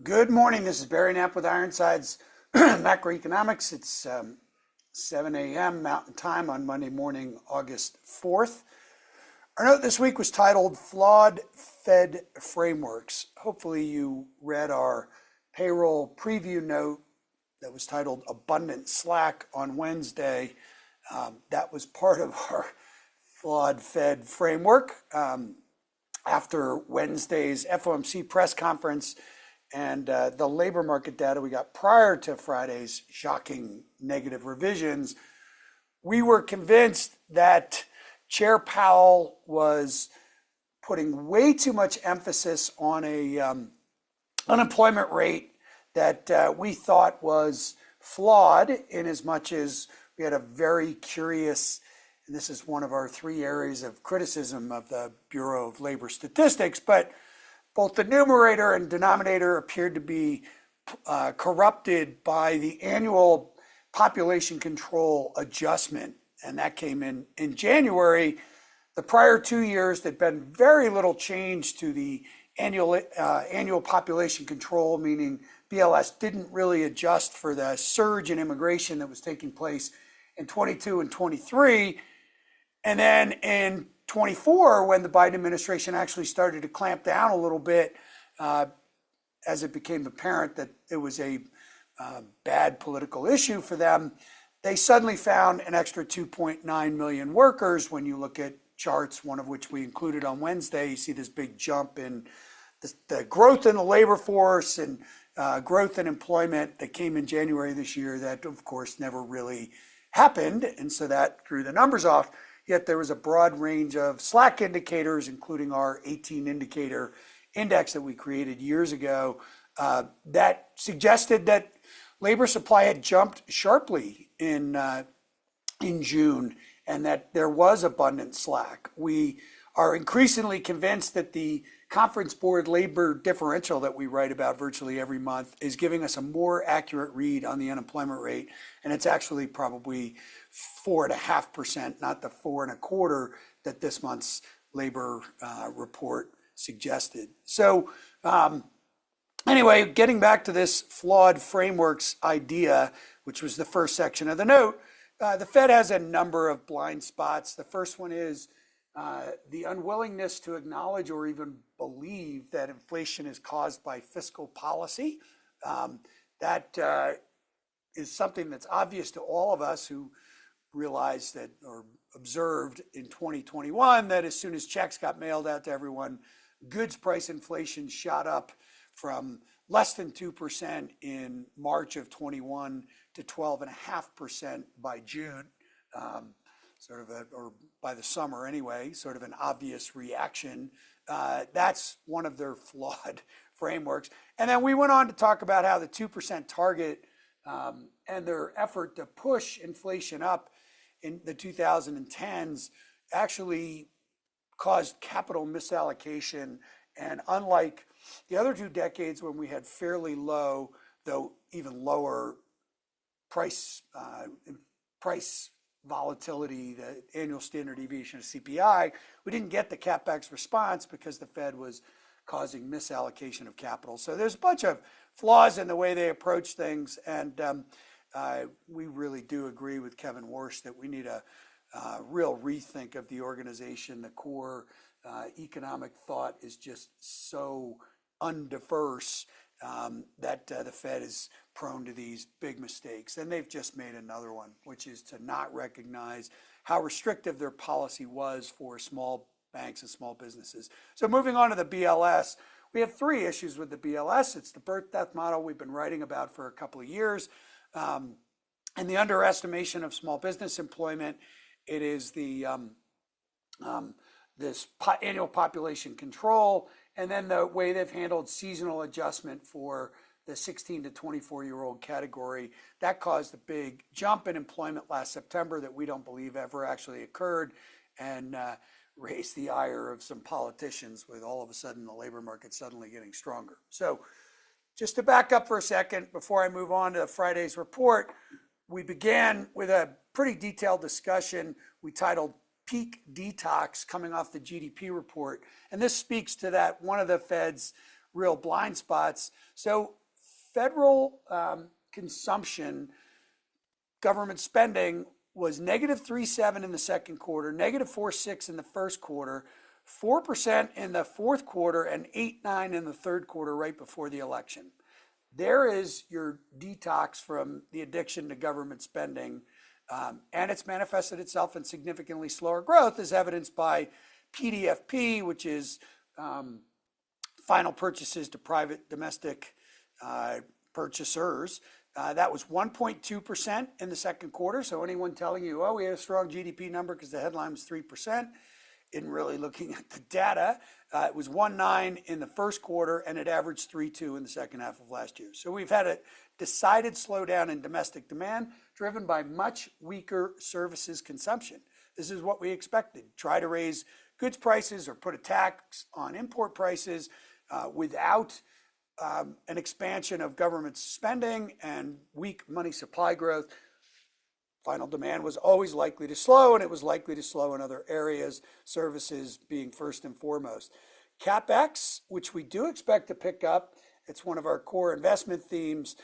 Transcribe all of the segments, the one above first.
Good morning. This is Barry Knapp with Ironside's Macroeconomics. It's 7 a.m. Mountain Time on Monday morning, August 4th. Our note this week was titled Flawed Fed Frameworks. Hopefully you read our payroll preview note that was titled Abundant Slack on Wednesday. That was part of our Flawed Fed Framework. After Wednesday's FOMC press conference, and the labor market data we got prior to Friday's shocking negative revisions, we were convinced that Chair Powell was putting way too much emphasis on a unemployment rate that we thought was flawed, in as much as we had a very curious, and this is one of our three areas of criticism of the Bureau of Labor Statistics, but both the numerator and denominator appeared to be corrupted by the annual population control adjustment, and that came in January. The prior 2 years, there'd been very little change to the annual population control, meaning BLS didn't really adjust for the surge in immigration that was taking place in 22 and 23. And then in 24, when the Biden administration actually started to clamp down a little bit, as it became apparent that it was a bad political issue for them, they suddenly found an extra 2.9 million workers. When you look at charts, one of which we included on Wednesday, you see this big jump in the growth in the labor force and growth in employment that came in January this year that, of course, never really happened. And so that threw the numbers off. Yet there was a broad range of slack indicators, including our 18 indicator index that we created years ago, that suggested that labor supply had jumped sharply in June, and that there was abundant slack. We are increasingly convinced that the Conference Board labor differential that we write about virtually every month is giving us a more accurate read on the unemployment rate, and it's actually probably 4.5%, not the 4.25% that this month's labor report suggested. So anyway, getting back to this flawed frameworks idea, which was the first section of the note, the Fed has a number of blind spots. The first one is the unwillingness to acknowledge or even believe that inflation is caused by fiscal policy. That is something that's obvious to all of us who realized that, or observed in 2021, that as soon as checks got mailed out to everyone, goods price inflation shot up from less than 2% in March of 21 to 12.5% by June. Or by the summer anyway, sort of an obvious reaction. That's one of their flawed frameworks. And then we went on to talk about how the 2% target and their effort to push inflation up in the 2010s actually caused capital misallocation. And unlike the other 2 decades when we had fairly low, though even lower price volatility, the annual standard deviation of CPI, we didn't get the CapEx response because the Fed was causing misallocation of capital. So there's a bunch of flaws in the way they approach things, and we really do agree with Kevin Warsh that we need a real rethink of the organization. The core economic thought is just so undiverse that the Fed is prone to these big mistakes. And they've just made another one, which is to not recognize how restrictive their policy was for small banks and small businesses. So moving on to the BLS, we have 3 issues with the BLS. It's the birth-death model we've been writing about for a couple of years, and the underestimation of small business employment. It is the this annual population control, and then the way they've handled seasonal adjustment for the 16 to 24-year-old category. That caused a big jump in employment last September that we don't believe ever actually occurred, and raised the ire of some politicians with all of a sudden the labor market suddenly getting stronger. So just to back up for a second before I move on to Friday's report, we began with a pretty detailed discussion we titled Peak Detox, coming off the GDP report. And this speaks to that one of the Fed's real blind spots. So federal consumption, government spending was negative 3.7 in the second quarter, negative 4.6 in the first quarter, 4% in the fourth quarter, and 8.9 in the third quarter right before the election. There is your detox from the addiction to government spending, and it's manifested itself in significantly slower growth, as evidenced by PDFP, which is final purchases to private domestic purchasers. That was 1.2% in the second quarter. So anyone telling you, oh, we had a strong GDP number because the headline was 3%, isn't really looking at the data. It was 1.9 in the first quarter, and it averaged 3.2 in the second half of last year. So we've had a decided slowdown in domestic demand, driven by much weaker services consumption. This is what we expected. Try to raise goods prices or put a tax on import prices without an expansion of government spending and weak money supply growth. Final demand was always likely to slow, and it was likely to slow in other areas, services being first and foremost. CapEx, which we do expect to pick up, it's one of our core investment themes,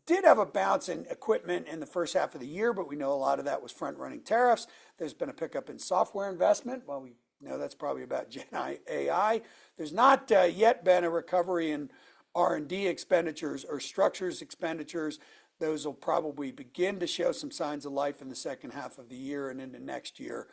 did have a bounce in equipment in the first half of the year, but we know a lot of that was front-running tariffs. There's been a pickup in software investment. Well, we know that's probably about Gen AI. There's not yet been a recovery in R&D expenditures or structures expenditures. Those will probably begin to show some signs of life in the second half of the year and into next year.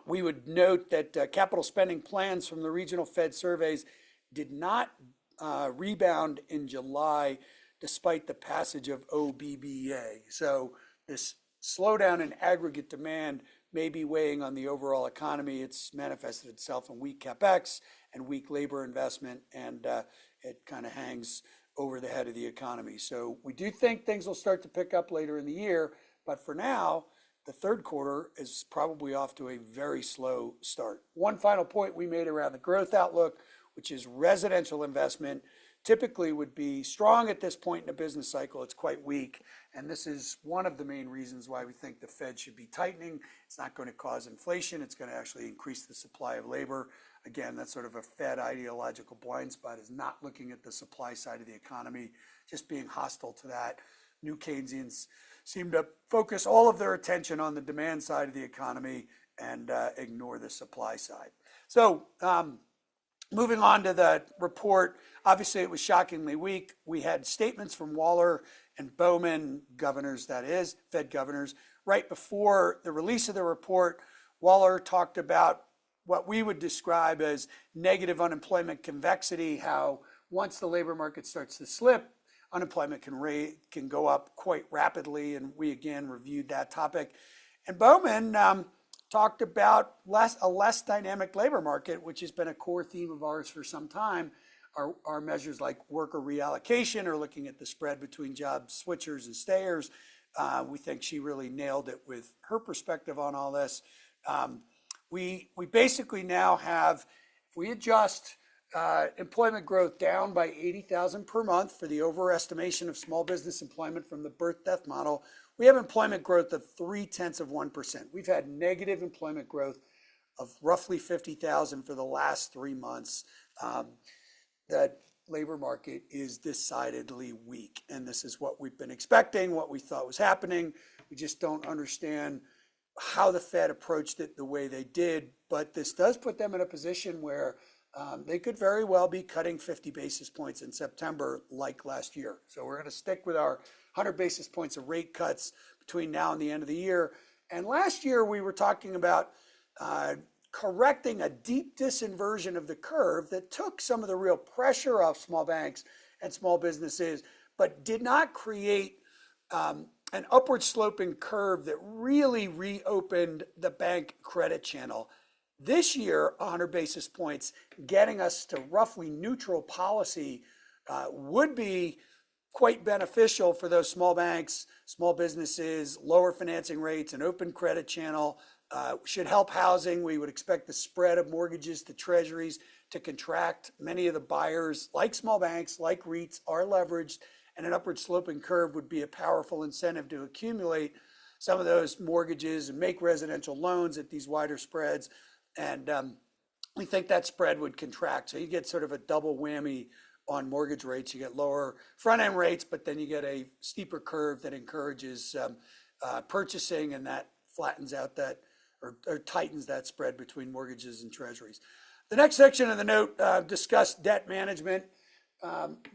We would note that capital spending plans from the regional Fed surveys did not rebound in July despite the passage of OBBA. So this slowdown in aggregate demand may be weighing on the overall economy. It's manifested itself in weak CapEx and weak labor investment, and it kind of hangs over the head of the economy. So we do think things will start to pick up later in the year, but for now, the third quarter is probably off to a very slow start. One final point we made around the growth outlook, which is residential investment, typically would be strong at this point in a business cycle. It's quite weak, and this is one of the main reasons why we think the Fed should be tightening. It's not going to cause inflation. It's going to actually increase the supply of labor. Again, that's sort of a Fed ideological blind spot, is not looking at the supply side of the economy, just being hostile to that. New Keynesians seem to focus all of their attention on the demand side of the economy and ignore the supply side. So moving on to the report, obviously it was shockingly weak. We had statements from Waller and Bowman, governors, that is, Fed governors. Right before the release of the report, Waller talked about what we would describe as negative unemployment convexity, how once the labor market starts to slip, unemployment can go up quite rapidly, and we again reviewed that topic. And Bowman talked about a less dynamic labor market, which has been a core theme of ours for some time. Our measures like worker reallocation or looking at the spread between job switchers and stayers. We think she really nailed it with her perspective on all this. We basically now have, if we adjust employment growth down by 80,000 per month for the overestimation of small business employment from the birth-death model, we have employment growth of 0.3%. We've had negative employment growth of roughly 50,000 for the last 3 months. The labor market is decidedly weak, and this is what we've been expecting, what we thought was happening. We just don't understand how the Fed approached it the way they did, but this does put them in a position where they could very well be cutting 50 basis points in September like last year. So we're going to stick with our 100 basis points of rate cuts between now and the end of the year. And last year we were talking about correcting a deep disinversion of the curve that took some of the real pressure off small banks and small businesses, but did not create an upward sloping curve that really reopened the bank credit channel. This year, 100 basis points, getting us to roughly neutral policy would be quite beneficial for those small banks, small businesses, lower financing rates, an open credit channel. Should help housing. We would expect the spread of mortgages to treasuries to contract. Many of the buyers, like small banks, like REITs, are leveraged, and an upward sloping curve would be a powerful incentive to accumulate some of those mortgages and make residential loans at these wider spreads. And we think that spread would contract. So you get sort of a double whammy on mortgage rates. You get lower front end rates, but then you get a steeper curve that encourages purchasing, and that flattens out that or tightens that spread between mortgages and treasuries. The next section of the note discussed debt management.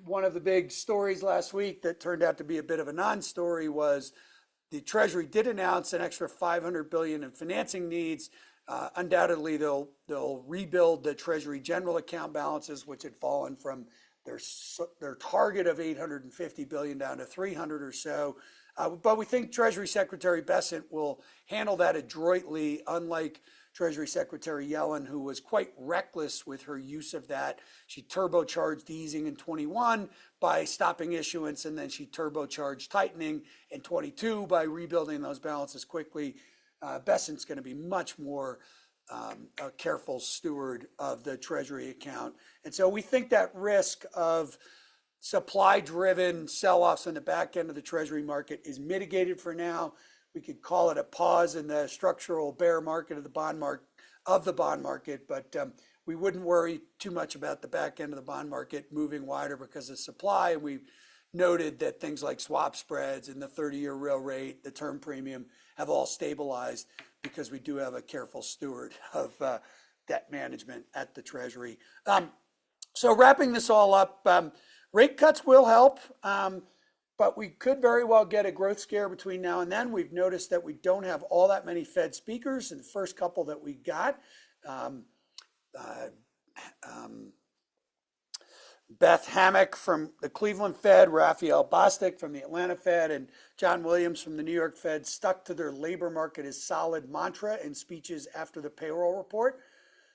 One of the big stories last week that turned out to be a bit of a non-story was the Treasury did announce an extra $500 billion in financing needs. Undoubtedly, they'll rebuild the Treasury general account balances, which had fallen from their target of $850 billion down to $300 or so. But we think Treasury Secretary Bessent will handle that adroitly, unlike Treasury Secretary Yellen, who was quite reckless with her use of that. She turbocharged easing in 21 by stopping issuance, and then she turbocharged tightening in 22 by rebuilding those balances quickly. Bessent's going to be much more a careful steward of the Treasury account. And so we think that risk of supply-driven sell-offs on the back end of the Treasury market is mitigated for now. We could call it a pause in the structural bear market of the bond market, but we wouldn't worry too much about the back end of the bond market moving wider because of supply. And we noted that things like swap spreads and the 30-year real rate, the term premium, have all stabilized because we do have a careful steward of debt management at the Treasury. So wrapping this all up, rate cuts will help, but we could very well get a growth scare between now and then. We've noticed that we don't have all that many Fed speakers. In the first couple that we got, Beth Hammack from the Cleveland Fed, Raphael Bostic from the Atlanta Fed, and John Williams from the New York Fed stuck to their labor market is solid mantra in speeches after the payroll report.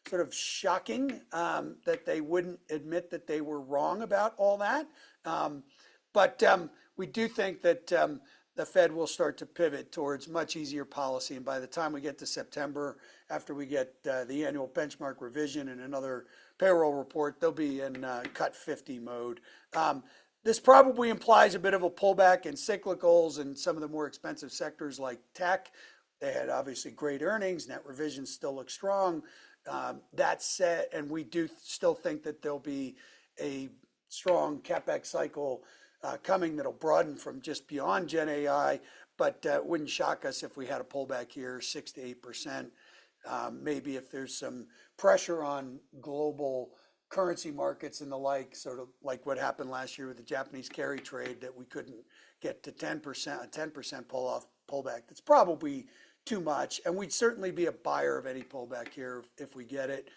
Sort of shocking that they wouldn't admit that they were wrong about all that. But we do think that the Fed will start to pivot towards much easier policy. And by the time we get to September, after we get the annual benchmark revision and another payroll report, they'll be in cut 50 mode. This probably implies a bit of a pullback in cyclicals and some of the more expensive sectors like tech. They had obviously great earnings. Net revisions still look strong. That said, and we do still think that there'll be a strong CapEx cycle coming that'll broaden from just beyond Gen AI, but it wouldn't shock us if we had a pullback here, 6 to 8%. Maybe if there's some pressure on global currency markets and the like, sort of like what happened last year with the Japanese carry trade, that we couldn't get to 10%, a 10% pullback. That's probably too much, and we'd certainly be a buyer of any pullback here if we get it.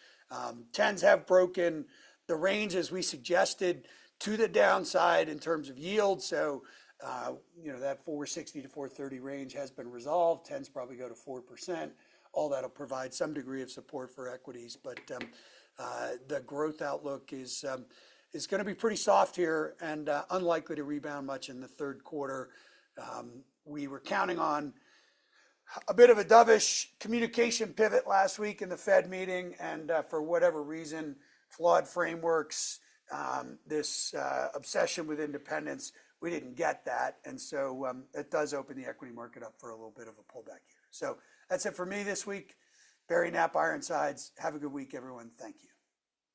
Tens have broken the range as we suggested to the downside in terms of yield. So, that 460 to 430 range has been resolved. Tens probably go to 4%. All that'll provide some degree of support for equities, but the growth outlook is going to be pretty soft here and unlikely to rebound much in the third quarter. We were counting on a bit of a dovish communication pivot last week in the Fed meeting, and for whatever reason, Flawed Frameworks, this obsession with independence, we didn't get that, and so it does open the equity market up for a little bit of a pullback here. So that's it for me this week. Barry Knapp, Ironsides. Have a good week, everyone. Thank you.